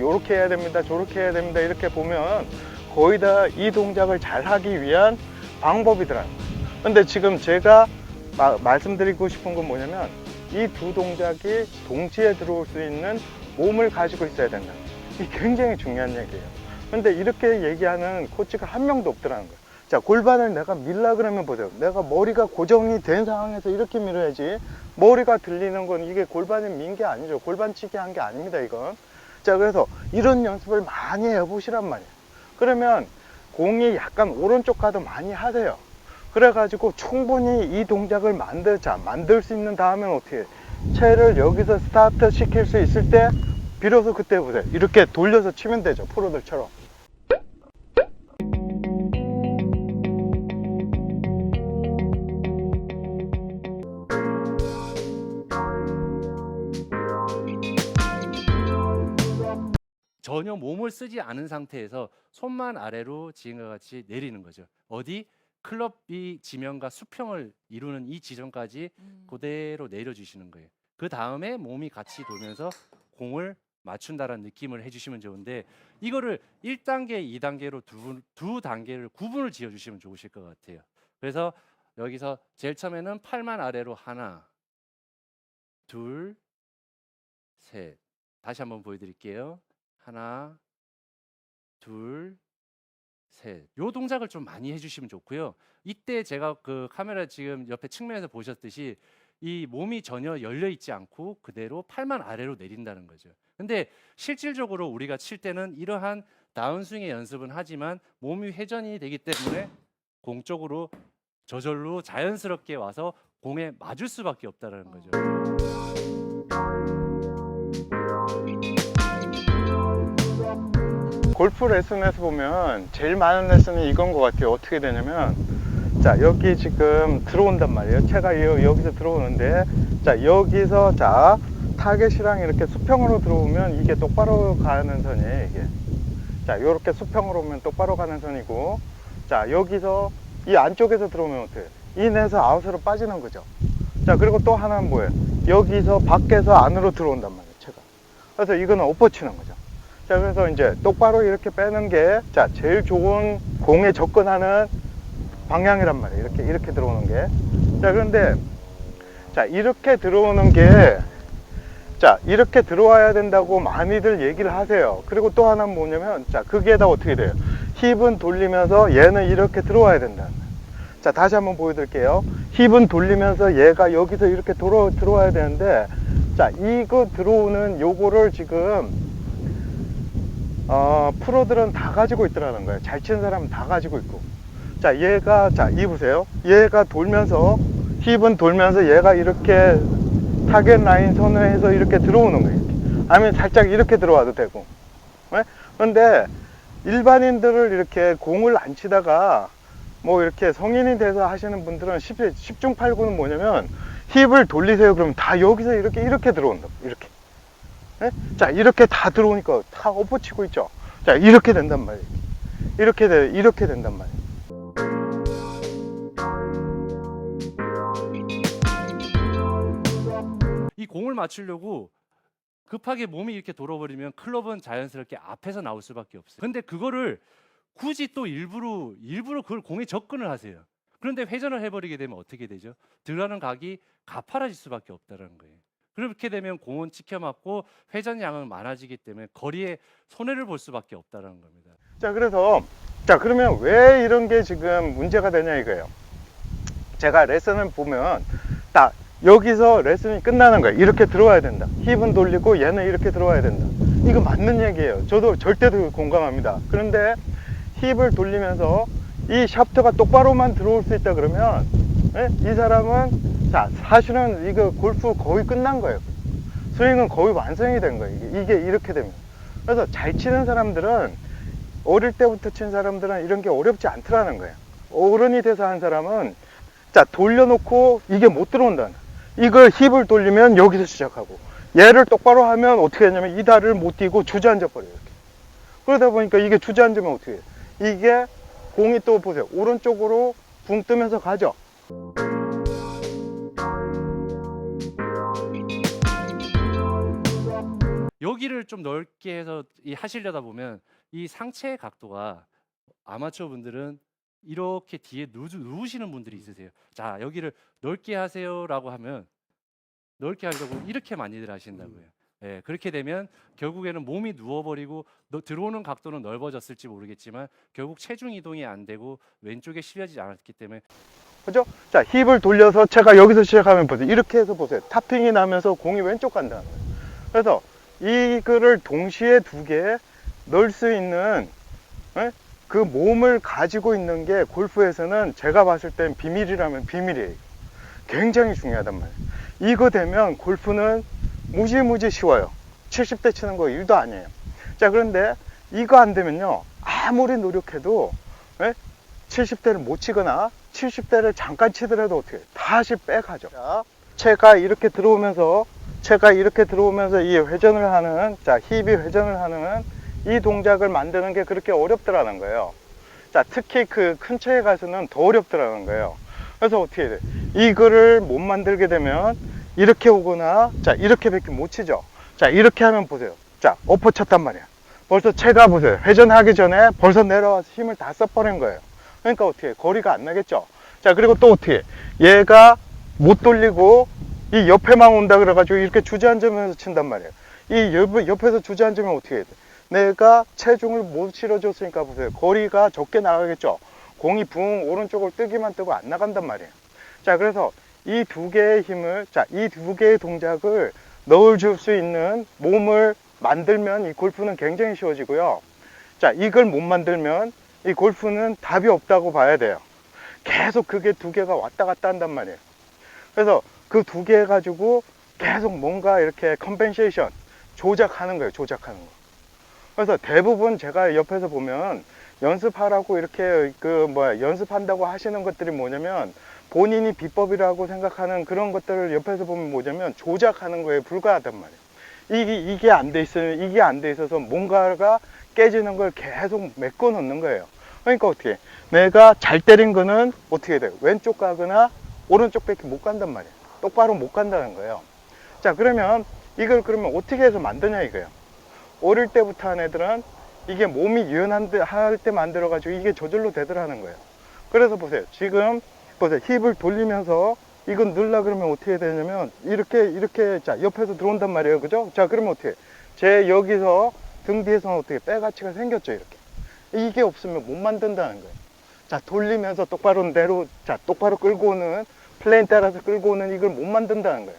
요렇게 해야 됩니다, 저렇게 해야 됩니다 이렇게 보면 거의 다 이 동작을 잘 하기 위한 방법이더라고요. 근데 지금 제가 말씀드리고 싶은 건 뭐냐면 이 두 동작이 동시에 들어올 수 있는 몸을 가지고 있어야 된다. 이게 굉장히 중요한 얘기예요. 근데 이렇게 얘기하는 코치가 한 명도 없더라는 거예요. 자, 골반을 내가 밀라 그러면 보세요. 내가 머리가 고정이 된 상황에서 이렇게 밀어야지. 머리가 들리는 건 이게 골반이 민 게 아니죠. 골반치기 한 게 아닙니다, 이건. 자, 그래서 이런 연습을 많이 해보시란 말이에요. 그러면 공이 약간 오른쪽 가도 많이 하세요. 그래가지고 충분히 이 동작을 만들 수 있는 다음엔 어떻게 해요? 채를 여기서 스타트 시킬 수 있을 때 비로소 그때 보세요. 이렇게 돌려서 치면 되죠, 프로들처럼. 전혀 몸을 쓰지 않은 상태에서 손만 아래로 지금과 같이 내리는 거죠. 어디? 클럽이 지면과 수평을 이루는 이 지점까지 그대로 내려주시는 거예요. 그 다음에 몸이 같이 돌면서 공을 맞춘다라는 느낌을 해주시면 좋은데, 이거를 1단계, 2단계로 두 단계를 구분을 지어주시면 좋으실 것 같아요. 그래서 여기서 제일 처음에는 팔만 아래로 하나, 둘, 셋. 다시 한번 보여드릴게요. 하나, 둘, 셋. 요 동작을 좀 많이 해주시면 좋고요. 이때 제가 그 카메라 지금 옆에 측면에서 보셨듯이 이 몸이 전혀 열려 있지 않고 그대로 팔만 아래로 내린다는 거죠. 근데 실질적으로 우리가 칠 때는 이러한 다운스윙의 연습은 하지만 몸이 회전이 되기 때문에 공 쪽으로 저절로 자연스럽게 와서 공에 맞을 수밖에 없다는 거죠. 골프 레슨에서 보면 제일 많은 레슨이 이건 것 같아요. 어떻게 되냐면, 자, 여기 지금 들어온단 말이에요. 채가 여기서 들어오는데, 자, 여기서, 자, 타겟이랑 이렇게 수평으로 들어오면 이게 똑바로 가는 선이에요, 이게. 자, 요렇게 수평으로 오면 똑바로 가는 선이고, 자, 여기서 이 안쪽에서 들어오면 어떻게 해요? 인에서 아웃으로 빠지는 거죠. 자, 그리고 또 하나는 뭐예요? 여기서 밖에서 안으로 들어온단 말이에요, 채가. 그래서 이거는 엎어치는 거죠. 자, 그래서 이제 똑바로 이렇게 빼는 게, 자, 제일 좋은 공에 접근하는 방향이란 말이에요. 이렇게 들어오는 게. 자, 그런데, 자, 이렇게 들어오는 게, 자, 이렇게 들어와야 된다고 많이들 얘기를 하세요. 그리고 또 하나는 뭐냐면, 자, 그게 다 어떻게 돼요? 힙은 돌리면서 얘는 이렇게 들어와야 된다. 자, 다시 한번 보여드릴게요. 힙은 돌리면서 얘가 여기서 이렇게 들어와야 되는데, 자, 이거 들어오는 요거를 지금, 프로들은 다 가지고 있더라는 거예요. 잘 치는 사람은 다 가지고 있고. 자, 얘가, 자, 이 보세요. 얘가 돌면서, 힙은 돌면서 얘가 이렇게 타겟 라인 선회해서 이렇게 들어오는 거예요. 이렇게. 아니면 살짝 이렇게 들어와도 되고. 네? 그런데 일반인들을 이렇게 공을 안 치다가 뭐 이렇게 성인이 돼서 하시는 분들은 10중 8구는 뭐냐면 힙을 돌리세요. 그러면 다 여기서 이렇게 들어온다. 이렇게. 네? 자, 이렇게 다 들어오니까 다 엎어치고 있죠. 자, 이렇게 된단 말이에요. 이렇게 된단 말이에요. 이 공을 맞추려고 급하게 몸이 이렇게 돌아버리면 클럽은 자연스럽게 앞에서 나올 수밖에 없어요. 근데 그거를 굳이 또 일부러 그걸 공에 접근을 하세요. 그런데 회전을 해버리게 되면 어떻게 되죠? 들어가는 각이 가파라질 수밖에 없다는 거예요. 그렇게 되면 공은 찍혀 맞고 회전 양은 많아지기 때문에 거리에 손해를 볼 수밖에 없다는 겁니다. 자, 그래서, 자, 그러면 왜 이런 게 지금 문제가 되냐 이거예요. 제가 레슨을 보면 딱 여기서 레슨이 끝나는 거예요. 이렇게 들어와야 된다. 힙은 돌리고 얘는 이렇게 들어와야 된다. 이거 맞는 얘기예요. 저도 절대로 공감합니다. 그런데 힙을 돌리면서 이 샤프트가 똑바로만 들어올 수 있다 그러면, 예? 이 사람은, 자, 사실은 이거 골프 거의 끝난 거예요. 스윙은 거의 완성이 된 거예요. 이게 이렇게 되면. 그래서 잘 치는 사람들은, 어릴 때부터 친 사람들은 이런 게 어렵지 않더라는 거예요. 어른이 돼서 한 사람은, 자, 돌려놓고 이게 못 들어온다는 거예요. 이걸 힙을 돌리면 여기서 시작하고, 얘를 똑바로 하면 어떻게 하냐면 이 다리를 못 띄고 주저앉아 버려요. 이렇게. 그러다 보니까 이게 주저앉으면 어떻게 해요? 이게 공이 또 보세요. 오른쪽으로 붕 뜨면서 가죠. 여기를 좀 넓게 해서 하시려다 보면 이 상체의 각도가 아마추어 분들은 이렇게 뒤에 누우시는 분들이 있으세요. 자, 여기를 넓게 하세요라고 하면 넓게 하려고 이렇게 많이들 하신다고요. 예, 그렇게 되면 결국에는 몸이 누워버리고 들어오는 각도는 넓어졌을지 모르겠지만 결국 체중 이동이 안 되고 왼쪽에 실려지지 않았기 때문에 그죠? 자, 힙을 돌려서 제가 여기서 시작하면 보세요. 이렇게 해서 보세요. 탑핑이 나면서 공이 왼쪽 간다는 거예요. 그래서 이거를 동시에 두 개 넣을 수 있는 그 몸을 가지고 있는 게 골프에서는 제가 봤을 땐 비밀이라면 비밀이에요. 굉장히 중요하단 말이에요. 이거 되면 골프는 무지무지 쉬워요. 70대 치는 거 1도 아니에요. 자, 그런데 이거 안 되면요, 아무리 노력해도 70대를 못 치거나 70대를 잠깐 치더라도 어떻게 다시 백하죠. 자, 채가 이렇게 들어오면서 이 회전을 하는, 자, 힙이 회전을 하는 이 동작을 만드는 게 그렇게 어렵더라는 거예요. 자, 특히 그 큰 채에 가서는 더 어렵더라는 거예요. 그래서 어떻게 해야 돼? 이거를 못 만들게 되면 이렇게 오거나, 자, 이렇게밖에 못 치죠. 자, 이렇게 하면 보세요. 자, 엎어 쳤단 말이야. 벌써 채가 보세요. 회전하기 전에 벌써 내려와서 힘을 다 써버린 거예요. 그러니까 어떻게 해? 거리가 안 나겠죠. 자, 그리고 또 어떻게 해? 얘가 못 돌리고 이 옆에만 온다 그래가지고 이렇게 주저앉으면서 친단 말이에요. 이 옆에서 주저앉으면 어떻게 해야 돼? 내가 체중을 못 실어줬으니까 보세요. 거리가 적게 나가겠죠. 공이 붕 오른쪽을 뜨기만 뜨고 안 나간단 말이에요. 자, 그래서 이 두 개의 힘을, 자, 이 두 개의 동작을 넣어줄 수 있는 몸을 만들면 이 골프는 굉장히 쉬워지고요. 자, 이걸 못 만들면 이 골프는 답이 없다고 봐야 돼요. 계속 그게 두 개가 왔다 갔다 한단 말이에요. 그래서 그 두 개 가지고 계속 뭔가 이렇게 컴펜세이션 조작하는 거예요. 조작하는 거. 그래서 대부분 제가 옆에서 보면 연습하라고 이렇게 연습한다고 하시는 것들이 뭐냐면 본인이 비법이라고 생각하는 그런 것들을 옆에서 보면 뭐냐면 조작하는 거에 불과하단 말이에요. 이게 안 돼 있으면 이게 안 돼 있어서 뭔가가 깨지는 걸 계속 메꿔 놓는 거예요. 그러니까 어떻게 해? 내가 잘 때린 거는 어떻게 해야 돼요? 왼쪽 가거나 오른쪽밖에 못 간단 말이에요. 똑바로 못 간다는 거예요. 자, 그러면 이걸 그러면 어떻게 해서 만드냐 이거예요. 어릴 때부터 한 애들은 이게 몸이 유연한 할 때 만들어 가지고 이게 저절로 되더라는 거예요. 그래서 보세요. 지금 보세요. 힙을 돌리면서 이건 넣으려 그러면 어떻게 해야 되냐면 이렇게 자, 옆에서 들어온단 말이에요. 그죠? 자, 그러면 어떻게 해? 제 여기서 등 뒤에서는 어떻게 빼가치가 생겼죠. 이렇게. 이게 없으면 못 만든다는 거예요. 자, 돌리면서 똑바로 똑바로 끌고 오는 플레인 따라서 끌고 오는 이걸 못 만든다는 거예요.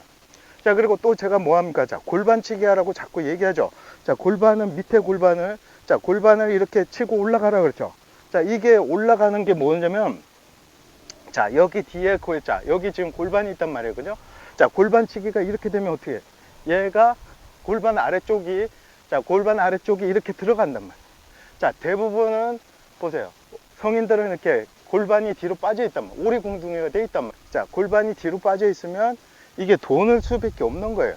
자, 그리고 또 제가 뭐 합니까? 자, 골반치기 하라고 자꾸 얘기하죠. 자, 골반은 밑에 골반을, 자, 골반을 이렇게 치고 올라가라 그랬죠. 자, 이게 올라가는 게 뭐냐면, 자, 여기 뒤에, 자, 여기 지금 골반이 있단 말이에요. 그죠? 자, 골반치기가 이렇게 되면 어떻게 해? 얘가 골반 아래쪽이, 자, 골반 아래쪽이 이렇게 들어간단 말이에요. 자, 대부분은 보세요. 성인들은 이렇게 골반이 뒤로 빠져 있단 말이에요. 오리궁둥이가 돼 있단 말이에요. 자, 골반이 뒤로 빠져 있으면 이게 도는 수밖에 없는 거예요.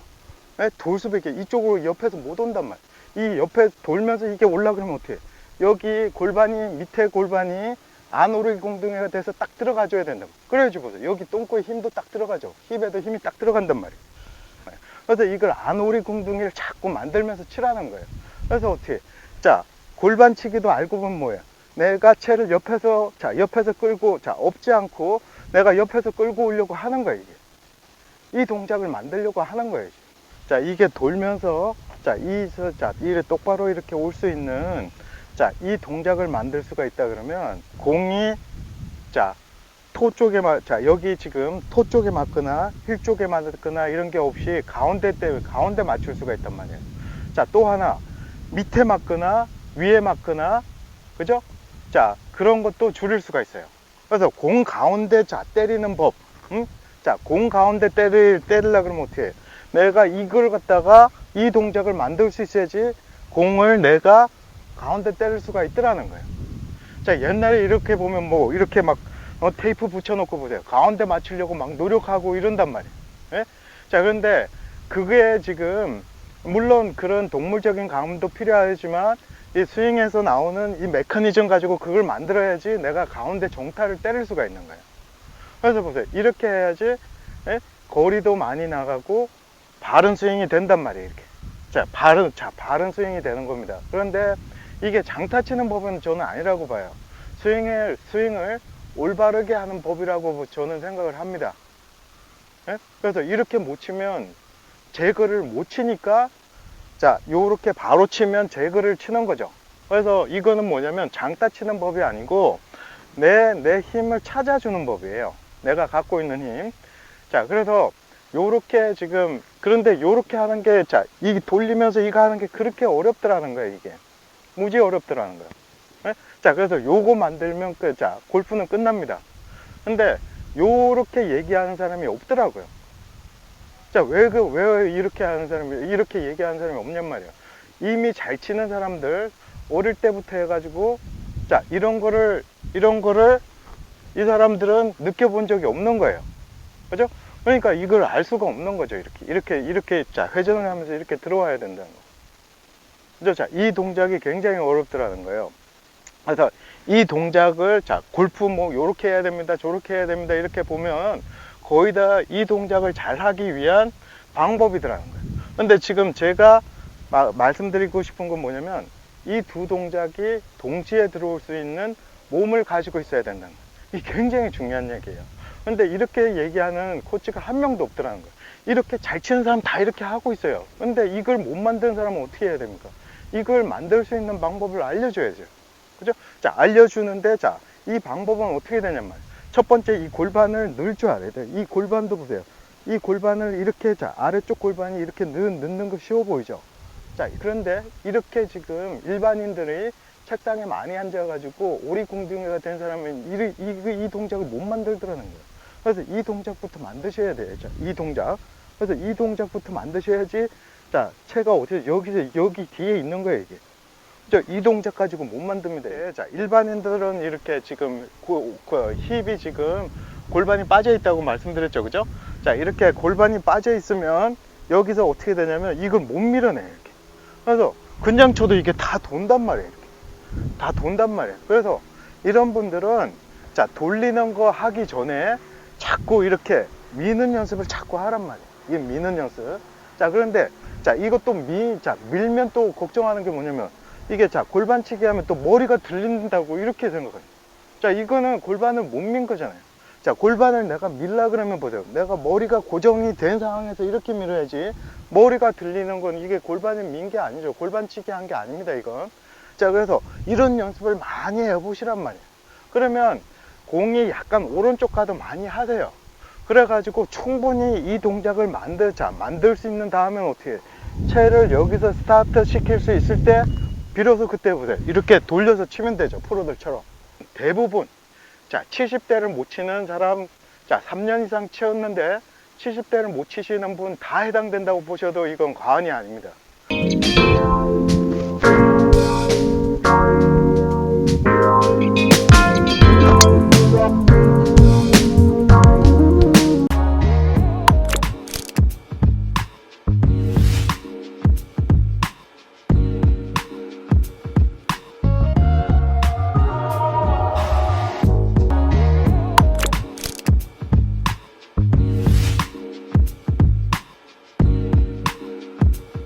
돌 수밖에, 이쪽으로 옆에서 못 온단 말이에요. 이 옆에 돌면서 이게 올라가면 어떻게 해? 여기 골반이, 밑에 골반이 안 오리궁둥이가 돼서 딱 들어가줘야 된다고. 그래야지 보세요. 여기 똥꼬에 힘도 딱 들어가죠. 힙에도 힘이 딱 들어간단 말이에요. 그래서 이걸 안 오리궁둥이를 자꾸 만들면서 치라는 거예요. 그래서 어떻게 해? 자, 골반치기도 알고 보면 뭐예요? 내가 채를 옆에서, 자, 옆에서 끌고, 자, 업지 않고 내가 옆에서 끌고 오려고 하는 거예요, 이게. 이 동작을 만들려고 하는 거예요. 자, 이게 돌면서, 자, 이를 똑바로 이렇게 올 수 있는, 자, 이 동작을 만들 수가 있다 그러면, 공이, 자, 자, 여기 지금 토 쪽에 맞거나, 힐 쪽에 맞거나 이런 게 없이 가운데 맞출 수가 있단 말이에요. 자, 또 하나, 밑에 맞거나, 위에 맞거나, 그죠? 자, 그런 것도 줄일 수가 있어요. 그래서 공 가운데, 자, 때리는 법, 응? 자, 공 가운데 때리려 그러면 어떻게 해? 내가 이걸 갖다가 이 동작을 만들 수 있어야지 공을 내가 가운데 때릴 수가 있더라는 거예요. 자, 옛날에 이렇게 보면 뭐 이렇게 막 테이프 붙여놓고 보세요. 가운데 맞추려고 막 노력하고 이런단 말이에요. 예? 자, 그런데 그게 지금 물론 그런 동물적인 감도 필요하지만 이 스윙에서 나오는 이 메커니즘 가지고 그걸 만들어야지 내가 가운데 정타를 때릴 수가 있는 거예요. 그래서 보세요. 이렇게 해야지 거리도 많이 나가고 바른 스윙이 된단 말이에요. 이렇게. 바른 스윙이 되는 겁니다. 그런데 이게 장타 치는 법은 저는 아니라고 봐요. 스윙을 올바르게 하는 법이라고 저는 생각을 합니다. 예? 그래서 이렇게 못 치면 제거를 못 치니까 요렇게 바로 치면 제거를 치는 거죠. 그래서 이거는 뭐냐면 장타 치는 법이 아니고 내 힘을 찾아주는 법이에요. 내가 갖고 있는 힘. 그래서 요렇게 지금, 그런데 요렇게 하는 게, 이 돌리면서 이거 하는 게 그렇게 어렵더라는 거예요. 이게 무지 어렵더라는 거예요. 예? 그래서 요거 만들면 골프는 끝납니다. 근데 요렇게 얘기하는 사람이 없더라고요. 왜 이렇게 얘기하는 사람이 없냔 말이에요. 이미 잘 치는 사람들, 어릴 때부터 해가지고, 이런 거를 이 사람들은 느껴본 적이 없는 거예요. 그죠? 그러니까 이걸 알 수가 없는 거죠. 이렇게 회전을 하면서 이렇게 들어와야 된다는 거. 그죠? 이 동작이 굉장히 어렵더라는 거예요. 그래서 이 동작을, 골프 뭐, 요렇게 해야 됩니다. 저렇게 해야 됩니다. 이렇게 보면 거의 다 이 동작을 잘 하기 위한 방법이더라는 거예요. 근데 지금 제가 말씀드리고 싶은 건 뭐냐면, 이 두 동작이 동시에 들어올 수 있는 몸을 가지고 있어야 된다는 거예요. 이게 굉장히 중요한 얘기예요. 근데 이렇게 얘기하는 코치가 한 명도 없더라는 거예요. 이렇게 잘 치는 사람 다 이렇게 하고 있어요. 근데 이걸 못 만드는 사람은 어떻게 해야 됩니까? 이걸 만들 수 있는 방법을 알려줘야죠. 그죠? 알려주는데, 이 방법은 어떻게 되냔 말이에요. 첫 번째, 이 골반을 넣을 줄 알아야 돼요. 이 골반도 보세요. 이 골반을 이렇게, 아래쪽 골반이 이렇게 넣는 거 쉬워 보이죠? 그런데 이렇게 지금 일반인들이 책상에 많이 앉아가지고 오리궁둥이가 된 사람은 이 동작을 못 만들더라는 거예요. 그래서 이 동작부터 만드셔야 돼요. 이 동작. 그래서 이 동작부터 만드셔야지, 채가 여기 뒤에 있는 거예요, 이게. 이 동작 가지고 못 만듭니다. 일반인들은 이렇게 지금 힙이 지금 골반이 빠져 있다고 말씀드렸죠, 그죠? 이렇게 골반이 빠져 있으면 여기서 어떻게 되냐면 이걸 못 밀어내요, 이렇게. 그래서 그냥 쳐도 이게 다 돈단 말이에요, 이렇게. 다 돈단 말이에요. 그래서 이런 분들은 돌리는 거 하기 전에 자꾸 이렇게 미는 연습을 자꾸 하란 말이에요. 이게 미는 연습. 그런데 이것도 밀면 또 걱정하는 게 뭐냐면, 이게 골반치기 하면 또 머리가 들린다고 이렇게 생각해요. 이거는 골반을 못 민 거잖아요. 골반을 내가 밀라 그러면 보세요. 내가 머리가 고정이 된 상황에서 이렇게 밀어야지, 머리가 들리는 건 이게 골반을 민 게 아니죠. 골반치기 한 게 아닙니다, 이건. 그래서 이런 연습을 많이 해보시란 말이에요. 그러면 공이 약간 오른쪽 가도 많이 하세요. 그래가지고 충분히 이 동작을 만들 수 있는 다음에 어떻게 해요? 채를 여기서 스타트 시킬 수 있을 때 비로소 그때 보세요. 이렇게 돌려서 치면 되죠. 프로들처럼. 대부분 70대를 못 치는 사람, 3년 이상 치었는데 70대를 못 치시는 분 다 해당된다고 보셔도 이건 과언이 아닙니다.